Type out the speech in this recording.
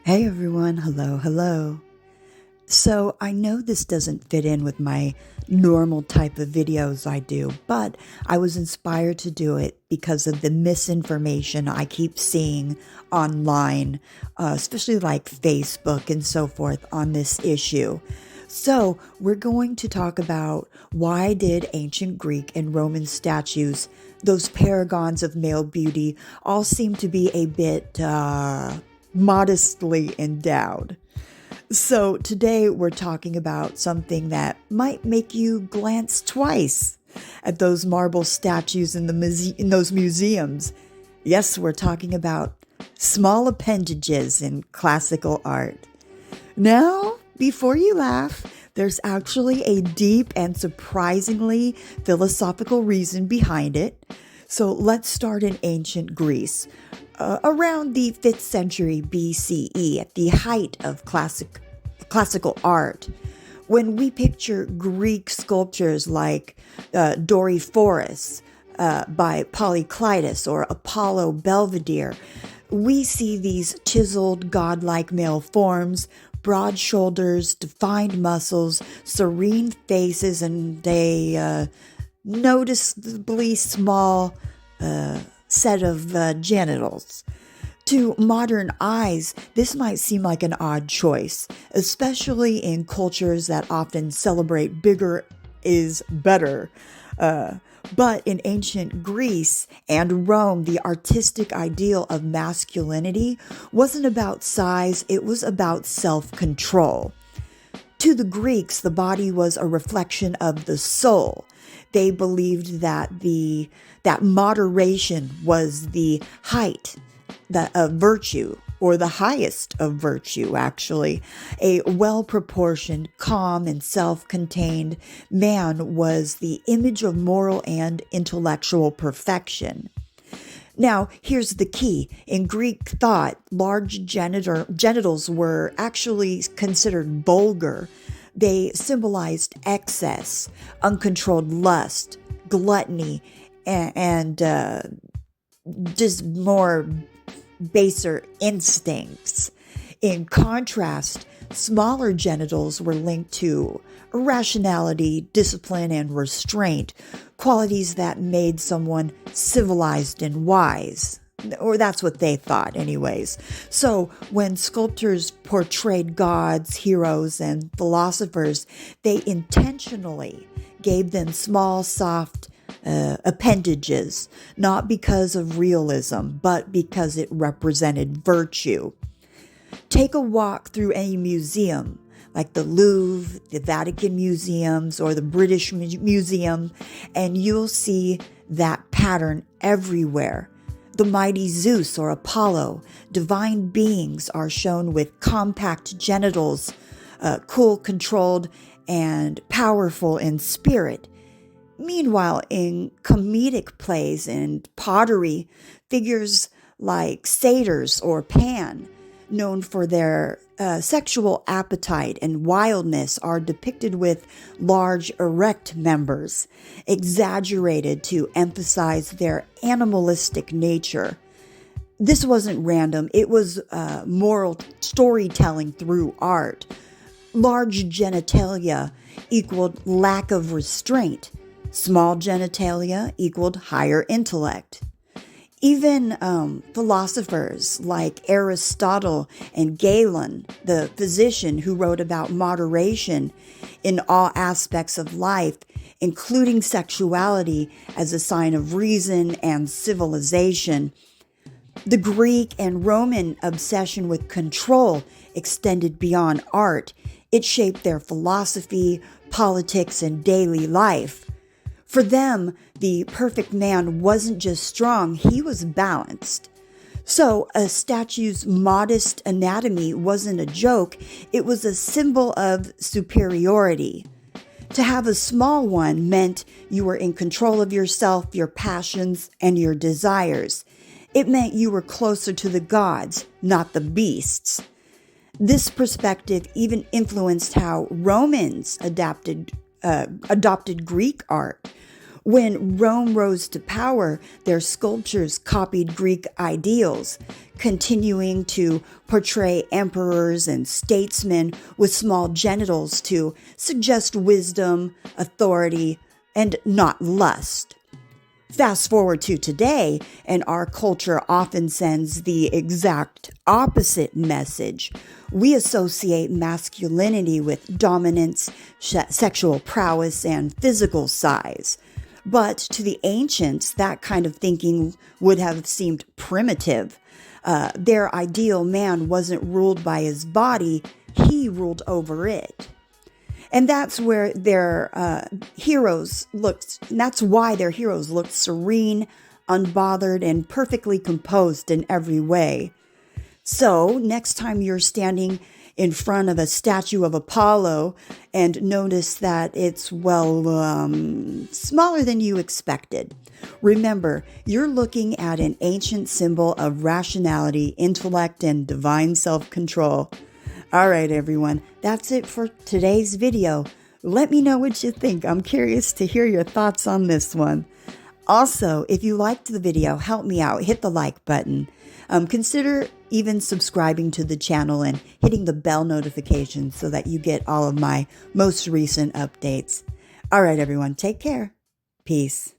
Hey everyone, hello, hello. So I know this doesn't fit in with my normal type of videos I do, but I was inspired to do it because of the misinformation I keep seeing online, especially like Facebook and so forth on this issue. So we're going to talk about why did ancient Greek and Roman statues, those paragons of male beauty, all seem to be a bit modestly endowed. So, today we're talking about something that might make you glance twice at those marble statues in those museums. Yes, we're talking about small appendages in classical art. Now, before you laugh, there's actually a deep and surprisingly philosophical reason behind it. So let's start in ancient Greece. Around the 5th century BCE, at the height of classical art, when we picture Greek sculptures like Doryphorus by Polyclitus or Apollo Belvedere, we see these chiseled godlike male forms, broad shoulders, defined muscles, serene faces, and a noticeably small set of genitals. To modern eyes, this might seem like an odd choice, especially in cultures that often celebrate bigger is better. But in ancient Greece and Rome, the artistic ideal of masculinity wasn't about size, it was about self-control. To the Greeks, the body was a reflection of the soul. They believed that that moderation was the height of virtue, or the highest of virtue, actually. A well-proportioned, calm, and self-contained man was the image of moral and intellectual perfection. Now, here's the key. In Greek thought, large genitals were actually considered vulgar. They symbolized excess, uncontrolled lust, gluttony, and just more baser instincts. In contrast, smaller genitals were linked to irrationality, discipline, and restraint, qualities that made someone civilized and wise. Or that's what they thought, anyways. So when sculptors portrayed gods, heroes, and philosophers, they intentionally gave them small, soft appendages, not because of realism, but because it represented virtue. Take a walk through any museum, like the Louvre, the Vatican museums, or the British Museum, and you'll see that pattern everywhere. The mighty Zeus or Apollo, divine beings, are shown with compact genitals, cool, controlled, and powerful in spirit. Meanwhile, in comedic plays and pottery, figures like satyrs or Pan, known for their sexual appetite and wildness, are depicted with large erect members, exaggerated to emphasize their animalistic nature. This wasn't random, it was moral storytelling through art. Large genitalia equaled lack of restraint. Small genitalia equaled higher intellect. Even philosophers like Aristotle and Galen, the physician who wrote about moderation in all aspects of life, including sexuality as a sign of reason and civilization. The Greek and Roman obsession with control extended beyond art. It shaped their philosophy, politics, and daily life. For them, the perfect man wasn't just strong, he was balanced. So a statue's modest anatomy wasn't a joke, it was a symbol of superiority. To have a small one meant you were in control of yourself, your passions, and your desires. It meant you were closer to the gods, not the beasts. This perspective even influenced how Romans adopted Greek art. When Rome rose to power, their sculptures copied Greek ideals, continuing to portray emperors and statesmen with small genitals to suggest wisdom, authority, and not lust. Fast forward to today, and our culture often sends the exact opposite message. We associate masculinity with dominance, sexual prowess, and physical size. But to the ancients, that kind of thinking would have seemed primitive. Their ideal man wasn't ruled by his body, he ruled over it. And that's where their heroes looked, and that's why their heroes looked serene, unbothered, and perfectly composed in every way. So, next time you're standing in front of a statue of Apollo and notice that it's, smaller than you expected, remember, you're looking at an ancient symbol of rationality, intellect, and divine self-control. All right, everyone, that's it for today's video. Let me know what you think. I'm curious to hear your thoughts on this one. Also, if you liked the video, help me out. Hit the like button. Consider even subscribing to the channel and hitting the bell notification so that you get all of my most recent updates. All right, everyone, take care. Peace.